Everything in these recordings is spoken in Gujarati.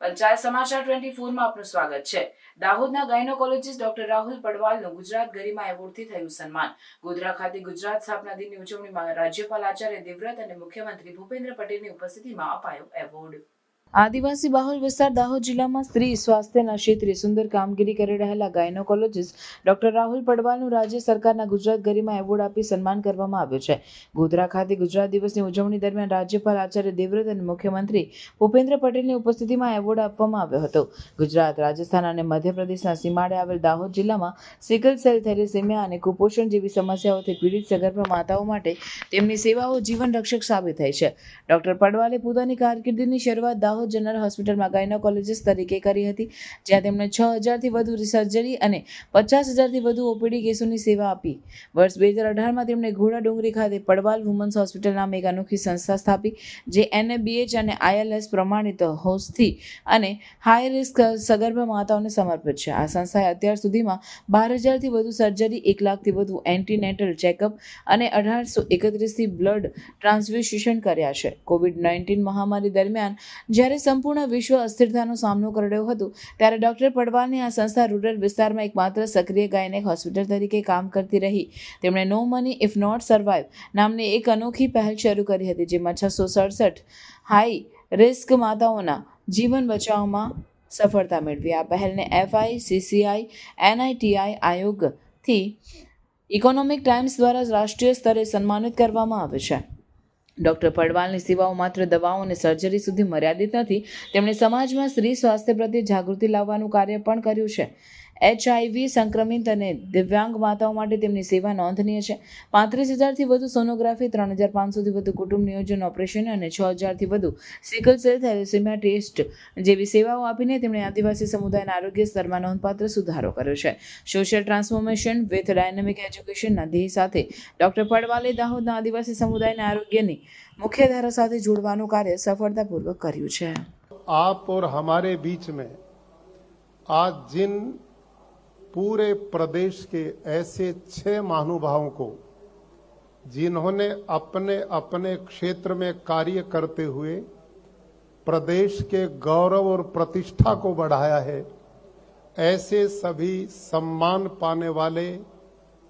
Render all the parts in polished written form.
પંચાયત સમાચાર 24 માં આપનું સ્વાગત છે। દાહોદના ગાયનોકોલોજીસ્ટ ડોક્ટર રાહુલ પડવાલનું ગુજરાત ગરિમા એવોર્ડથી થયું સન્માન। ગોધરા ખાતે ગુજરાત સ્થાપના દિનની ઉજવણીમાં રાજ્યપાલ આચાર્ય દેવવ્રત અને મુખ્યમંત્રી ભૂપેન્દ્ર પટેલની ઉપસ્થિતિમાં અપાયો એવોર્ડ। આદિવાસી બહુલ વિસ્તાર દાહોદ જિલ્લામાં સ્ત્રી સ્વાસ્થ્યના ક્ષેત્રે સુંદર કામગીરી કરી રહેલા ગાયનોકોલોજીસ્ટ ડોક્ટર રાહુલ પડવાલનું રાજ્ય સરકારના ગુજરાત ગરિમા એવોર્ડ આપી સન્માન કરવામાં આવ્યું છે। ગોધરા ખાતે ગુજરાત દિવસની ઉજવણી દરમિયાન રાજ્યપાલ આચાર્ય દેવવ્રત અને મુખ્યમંત્રી ભૂપેન્દ્ર પટેલની ઉપસ્થિતિમાં એવોર્ડ આપવામાં આવ્યો હતો। ગુજરાત, રાજસ્થાન અને મધ્યપ્રદેશના સીમાડે આવેલ દાહોદ જિલ્લામાં સિકલ સેલ, થેલેસેમિયા અને કુપોષણ જેવી સમસ્યાઓથી પીડિત સગર્ભા માતાઓ માટે તેમની સેવાઓ જીવન રક્ષક સાબિત થઈ છે। ડોક્ટર પડવાલે પોતાની કારકિર્દીની શરૂઆત દાહોદ જનરલ હોસ્પિટલમાં ગાયનોકોલોજીસ્ટ તરીકે કરી હતી, જ્યાં તેમણે 6000થી વધુ સર્જરી અને 50000થી વધુ ઓપીડી કેસોની સેવા આપી। વર્ષ 2018માં તેમણે ઘોડા ડુંગરી ખાતે પડવાલ વુમન્સ હોસ્પિટલ નામે એક અનોખી સંસ્થા સ્થાપી, જે NABH અને ILS પ્રમાણિત હોસ્થી અને હાઈ રિસ્ક સગર્ભા માતાઓને સમર્પિત છે। આ સંસ્થાએ અત્યાર સુધીમાં 12000થી વધુ સર્જરી, 1 લાખથી વધુ એન્ટીનેટલ ચેકઅપ અને 1831થી બ્લડ ટ્રાન્સફ્યુઝન કર્યા છે। કોવિડ-19 મહામારી દરમિયાન જ્યારે સંપૂર્ણ વિશ્વ અસ્થિરતાનો સામનો કરી રહ્યું હતું, ત્યારે ડોક્ટર પડવાલની આ સંસ્થા રૂરલ વિસ્તારમાં એકમાત્ર સક્રિય ગાયનેક હોસ્પિટલ તરીકે કામ કરતી રહી। તેમણે no money if not survive નામની એક અનોખી પહેલ શરૂ કરી હતી, જેમાં 667 હાઈ રિસ્ક માતાઓના જીવન બચાવવામાં સફળતા મેળવી। આ પહેલને FICCI NITI આયોગથી ઇકોનોમિક ટાઈમ્સ દ્વારા રાષ્ટ્રીય સ્તરે સન્માનિત કરવામાં આવે છે। ડોક્ટર પડવાલની સેવાઓ માત્ર દવાઓ અને સર્જરી સુધી મર્યાદિત નથી, તેમણે સમાજમાં સ્ત્રી સ્વાસ્થ્ય પ્રત્યે જાગૃતિ લાવવાનું કાર્ય પણ કર્યું છે। HIV સંક્રમિત અને દિવ્યાંગ માતાઓ માટે તેમની સેવા નોંધનીય છે। 35000થી વધુ સોનોગ્રાફી, 3500થી વધુ કુટુંબ નિયોજન ઓપરેશન અને 6000થી વધુ સિકલ સેલ થેલેસેમિયા ટેસ્ટ જેવી સેવાઓ આપીને તેમણે આદિવાસી સમુદાયના આરોગ્ય સ્તરમાં નોંધપાત્ર સુધારો કર્યો છે। સોશિયલ ટ્રાન્સફોર્મેશન વિથ ડાયનેમિક એજ્યુકેશનના ધ્યેય સાથે ડોક્ટર પડવાલે દાહોદના આદિવાસી સમુદાયના આરોગ્યની મુખ્યધારા સાથે જોડવાનું કાર્ય સફળતાપૂર્વક કર્યું છે। आप और हमारे बीच में आज जिन पूरे प्रदेश के ऐसे 6 महानुभावों को जिन्होंने अपने अपने क्षेत्र में कार्य करते हुए प्रदेश के गौरव और प्रतिष्ठा को बढ़ाया है, ऐसे सभी सम्मान पाने वाले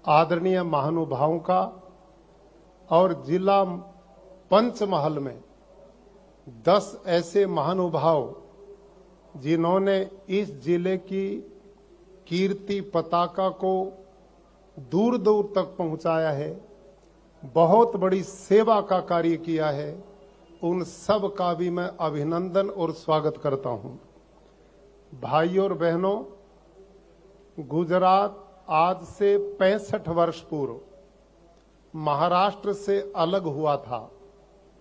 आदरणीय महानुभावों का और जिला पंचमहल में 10 ऐसे महानुभाव जिन्होंने इस जिले की कीर्ति पताका को दूर दूर तक पहुंचाया है, बहुत बड़ी सेवा का कार्य किया है, उन सब का भी मैं अभिनंदन और स्वागत करता हूं। भाइयों और बहनों, गुजरात आज से 65 वर्ष पूर्व महाराष्ट्र से अलग हुआ था।